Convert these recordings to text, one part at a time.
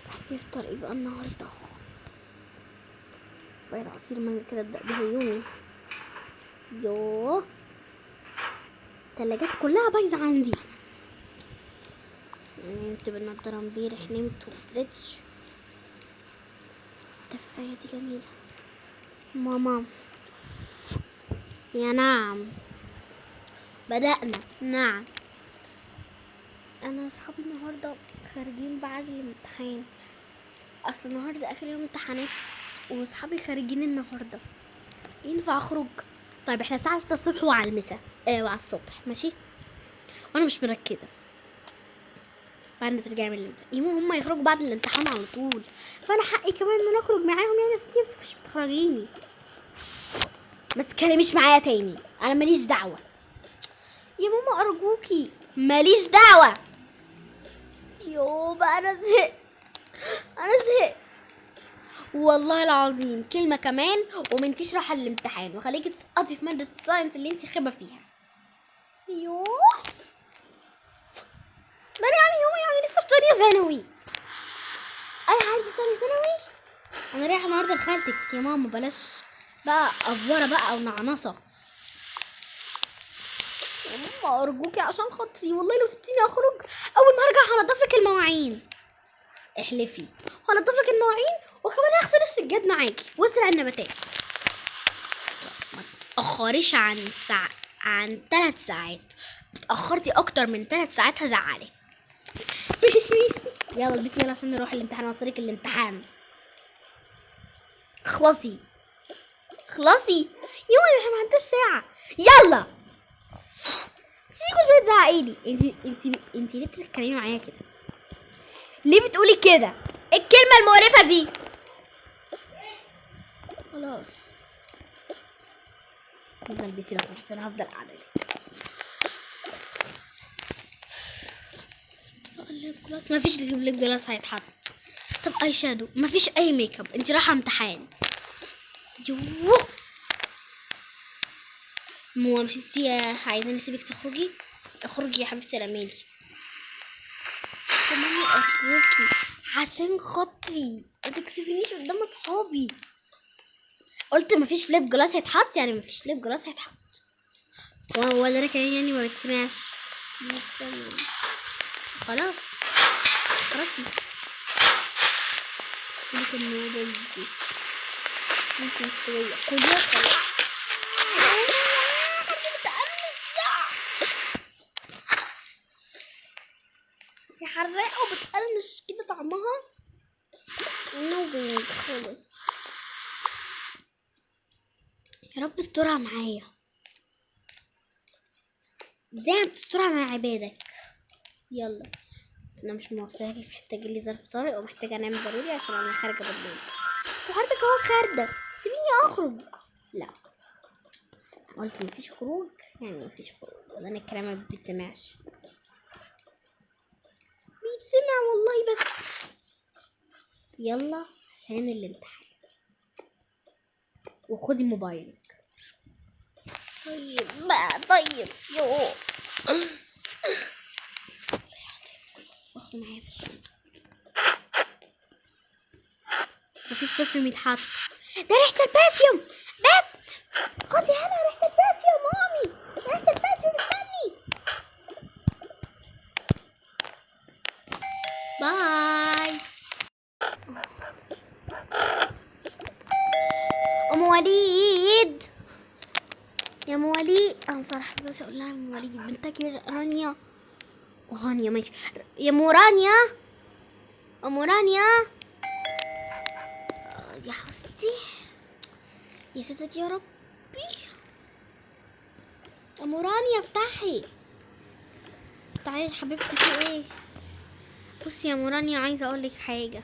هتفطر ايه بقى النهارده؟ بقى عصير مانجا كده ابدأ بيه يومي. يوه، التلاجات كلها بايظة عندي. نمت بالنضارة امبارح، نمت ومتردش. الدفاية دي جميلة. ماما يا نعم، بدأنا. نعم، انا واصحابي النهارده خارجين بعد الامتحان. اصل النهارده اخر يوم امتحانات واصحابي خارجين النهارده. ينفع اخرج؟ طيب احنا الساعه 6 الصبح وعلى المساء وعلى الصبح ماشي، وانا مش مركزه. بعد ما ترجعي من الامتحان يمو هم يخرجوا بعد الامتحان على طول، فانا حقي كمان ان انا اخرج معاهم. يعني يا ستي مش بتخرجيني، ما تتكلميش معايا تاني، انا ماليش دعوه. يا ماما ارجوكي ماليش دعوه. يو بقى انا زهقت، انا زهقت والله العظيم. كلمه كمان ومنتيش رايحه الامتحان وخليكي تسقطي في ماده الساينس اللي انت خبه فيها. يوه، ده يعني يوم يعني لسه في تانية ثانوي. اي حاجه في تانية ثانوي. انا رايحه النهارده لخالتك يا ماما، بلاش بقى افوره بقى او نعنصه. يا ماما ارجوكي عشان خاطري والله، لو سبتيني اخرج اول ما ارجع هنضف لك المواعين. احلفي، هنضف لك المواعين وكمان هغسل السجاد معاكي وازرع النباتات. ما تاخريش عن 3 ساعات. اتاخرتي اكتر من 3 ساعات هزعلك. ماشي يلا البسي يلا عشان نروح الامتحان واصلك الامتحان. اخلصي اخلصي يوم، احنا ما عندناش ساعة. يلا سيبي كل شوية تزعقيلي. انتي ليه بتتكلمي معايا كده؟ ليه بتقولي كده الكلمة المقرفة دي؟ خلاص يلا البسي لو سمحتي، انا هفضل قاعدة لك. الليب جلاس مفيش ليب جلاس هيتحط. طب اي شادو مفيش اي ميك اب، انتي رايحة امتحان. يوه مو مش انتي عايزاني اسيبك تخرجي؟ اخرجي يا حبيبتي انا مالي. كمان ارجوكي عشان خاطري ما تكسفينيش قدام اصحابي. قلت مفيش ليب جلاس هيتحط، يعني مفيش ليب جلاس هيتحط. ولا انا كمان يعني ما بتسمعش. خلاص خلاص لك النودلز دي مش مستوية كلها خلاص. يا حراقة وبتقرمش كده طعمها نوبينج خالص. يا رب استرها معايا زي ما بتسترها مع عبادك. يلا انا مش موفقاكي، محتاجه لي ظرف طارئ ومحتاجه انام ضروري عشان انا خارجه بالليل. وحضرتك اهو خارجه، سيبيني اخرج. لا قلت مفيش خروج يعني مفيش خروج، ولا انا الكلام ما بيتسمعش؟ بيتسمع والله، بس يلا عشان الامتحان وخدي موبايلك. طيب بقى طيب يو واخده معايا في الشنطه. مفيش برفيوم يتحط، ده ريحه البرفيوم. بت خدي هنا ريحه البرفيوم مامي، ريحه البرفيوم استني. باي ام وليد. يا ام وليد انا صراحه بس اقول لها يا ام وليد بنتك رانيا وهانيا ماشي. يا ام رانيا، ام رانيا يا حستي يا ستي يا ربي. ام رانيا افتحي. تعالي حبيبتي في ايه؟ بصي يا مورانيا عايزه اقول لك حاجه.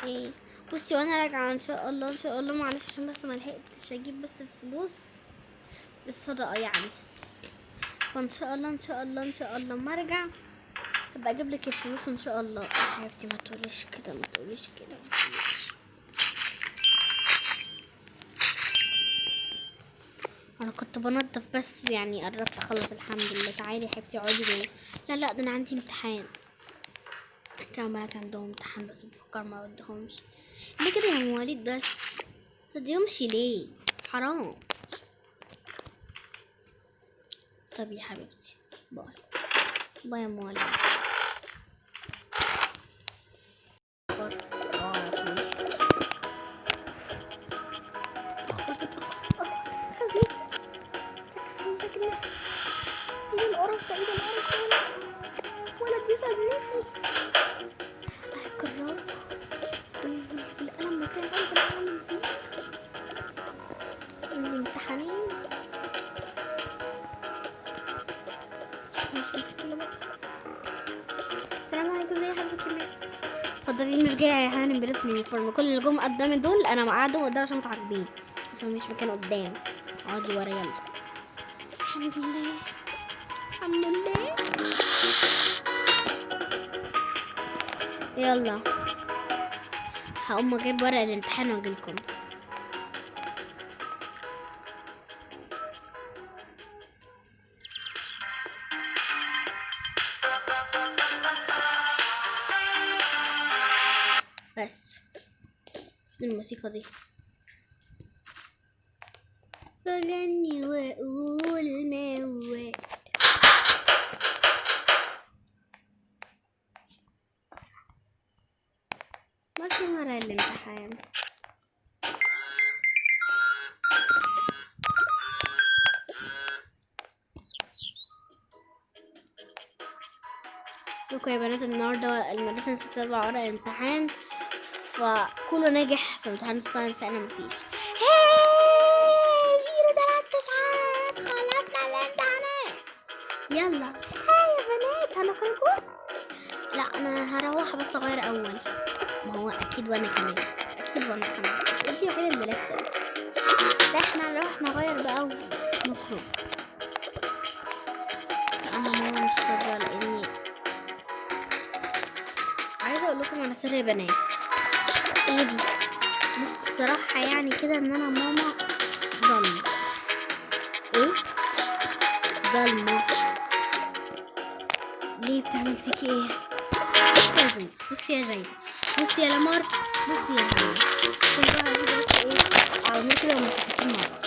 ايه؟ بصي وانا راجعه ان شاء الله ان شاء الله، معلش عشان بس ما لحقتش اجيب بس الفلوس الصدقه يعني. فان شاء الله ان شاء الله ان شاء الله ما ارجع هبقى اجيب لك الفلوس ان شاء الله. يا حبيبتي ما تقوليش كده ما تقوليش كده. انا كنت بنضف بس يعني قربت اخلص الحمد لله. تعالي يا حبيبتي اقعدي جوه. لا لا، ده انا عندي امتحان. كان بنات عندهم امتحان بس بفكر ما اودهمش. ليه كده يا مواليد بس؟ تديهمش ليه؟ حرام. طب يا حبيبتي باي. باي يا مواليد. ايه القرف ده؟ ايه القرف ده؟ ولا دي خزنتي؟ الكراسة بالقلم بتاعي افضل اعمل بيه. عندي امتحانين مش مشكلة بقى. السلام عليكم، ازي حضرتك يا ميس؟ اتفضلي. مش جاية يا هانم بلبس اليونيفورم. كل اللي جم قدامي دول انا مقعدهم قدام عشان متعاقبين، بس مفيش مكان قدام. اقعدي ورا يلا. الحمد لله الحمد لله. يلا هقوم اجيب ورق الامتحان واجيلكم. بس الموسيقى دي بغني واقول موال. مرة ورا الامتحان. لكم يا بنات النهاردة المدرسة نسيت تطبع ورق الامتحان، فكله ناجح في امتحان الساينس، انا مفيش. هاي 0 3 9 خلصنا الامتحانات. يلا هاي يا بنات هنخرجوا. لا انا هروح بس اغير اول. ما هو اكيد وانا كمان، اكيد وانا كمان، بس انتي الوحيدة اللي لابسة. لا احنا نروح نغير بقى ونخرج. بس انا ماما مش راضية لاني عايزة اقول لكم على سر يا بنات. قولي. بص الصراحة يعني كده ان انا ماما ظلمة. ايه؟ ظلمة. ليه بتعمل فيكي ايه؟ بصي يا زوز، بصي يا جايدة، بصي يا لمار، بصي يا هنا. كنت عايزة بس ايه اعمل كده ومتفقين مع بعض.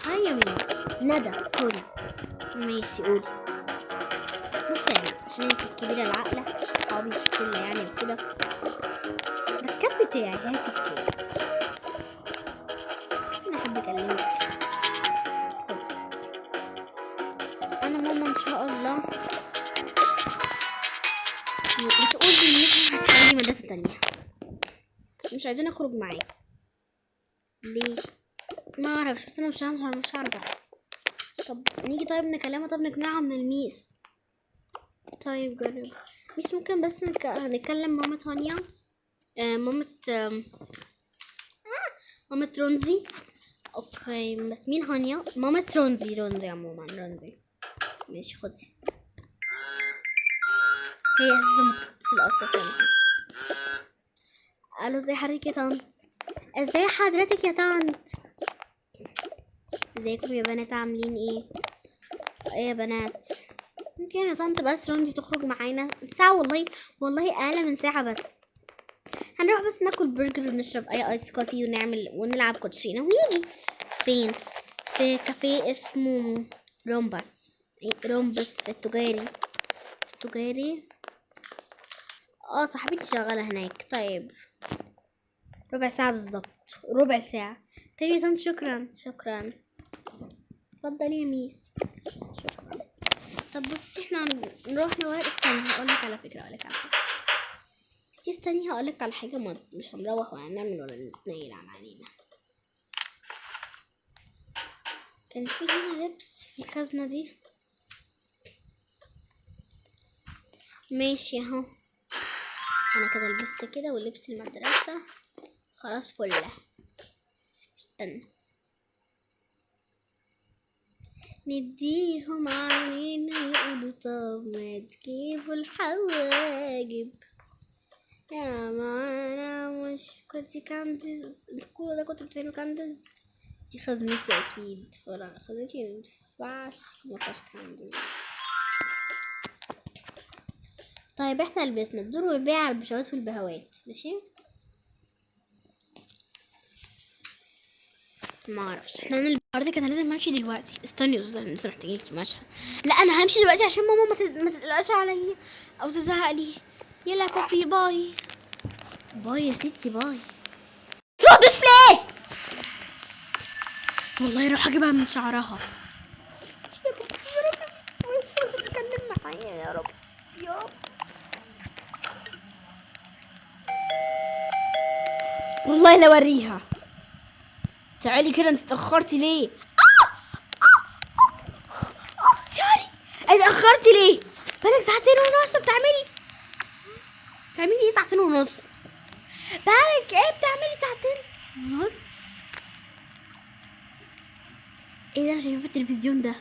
هاي يا ميمي. ندى سوري. ماشي قولي. بصي يا ندى، عشان انتي الكبيرة العاقلة صحابي في السلة يعني وكده، الكاب بتاعي هاتي الكاب. بس انا احب اكلمك. خلاص انا ماما ان شاء الله بتقول لي انك هتحولي مدرسة تانية، مش عايزين اخرج معاك. ليه؟ ما اعرفش، بس انا مش عارفة. طب نيجي طيب نكلمها، طب نقنعها من الميس. طيب جرب ميس. ممكن بس نكلم مامة هانيا. مامة رونزي. اوكي بس مين هانيا؟ مامة رونزي عموما رونزي. ماشي خدي. هي اساسا متصلة اصلا. الو ازي حضرتك يا طنط؟ ازي حضرتك يا طنط؟ ازيكم يا بنات عاملين ايه؟ ايه يا بنات؟ ممكن يا طنط بس رمزي تخرج معانا ساعة؟ والله اقل من ساعة بس. هنروح بس ناكل برجر ونشرب اي ايس كوفي ونلعب كوتشينة ونيجي. فين؟ في كافيه اسمه رومبس. رومبس في التجاري. صاحبتي شغالة هناك. طيب ربع ساعة بالظبط. ربع ساعة. طيب يا طنط شكرا. اتفضلي يا ميس. شكرا. طب بصي احنا نروح نغير. استني هقولك على فكرة. استني هقولك على حاجة. مش هنروح ولا نعمل ولا نتنيل علينا. كان في هنا لبس في الخزنة دي. ماشي اهو. انا كده لبست كده ولبس المدرسة خلاص فله. استنى نديهم علينا يقولوا طب ما تجيبوا الحواجب يا معانا. مش كنتي كاندز؟ انتوا كل ده كنتوا بتعملوا كاندز؟ دي خزنتي اكيد، فلا خزنتي مينفعش كمان دي. طيب احنا لبسنا الدور والبيع على البشوات والبهوات، ماشي. ما اعرفش احنا النهارده كان لازم امشي دلوقتي. استني لسه محتاجين في المشهد. لا انا همشي دلوقتي عشان ماما ما تقلقش عليا او تزهق لي. يلا يا بابي باي. باي يا ستي باي. تردش ليه؟ والله اروح اجيبها من شعرها. يا رب يا رب بس تتكلم معايا يا رب يا رب. والله لا اوريها. تعالي كده، انت اتاخرتي ليه؟ سوري. اتاخرتي ليه؟ بقالك ساعتين ونص بتعملي ايه ساعتين ونص؟ بقالك ايه بتعملي ساعتين ونص؟ ايه ده انا شايفه في التلفزيون ده؟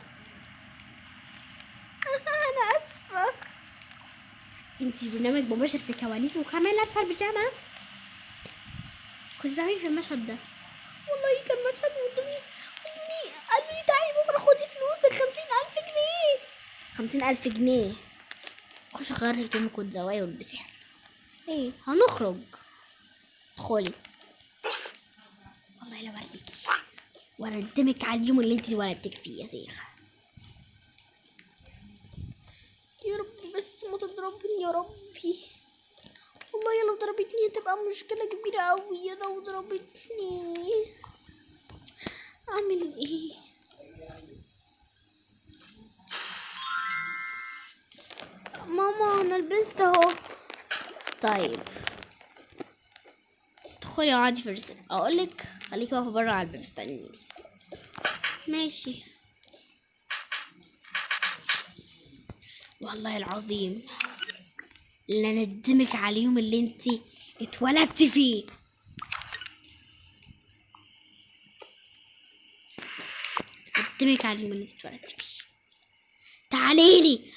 انا اسفه. انتي برنامج مباشر في كواليس وكمان لابسه البيجامه؟ كنت بتعملي في المشهد ده؟ والله كان مشهد ودوني قالوا لي تعالي بكره خدي فلوسك 50,000 جنيه. 50,000 جنيه؟ خش اغير هدومك وتزوقي والبسي حاجه. ايه هنخرج؟ ادخلي. والله لا اوريكي وندمك على اليوم اللي انت اتولدتك فيه يا شيخه. يا ربي بس ما تضربني يا ربي. والله لو ضربتني هتبقى مشكلة كبيرة اوي. لو ضربتني اعمل ايه؟ ماما انا لبست اهو. طيب ادخلي اقعدي في الرسم. اقولك خليكي واقفة برا على الباب استنيني. ماشي. والله العظيم لا ندمك على اليوم اللي انتي اتولدتي فيه. ندمك على اليوم اللي انتي اتولدتي فيه. تعاليلي.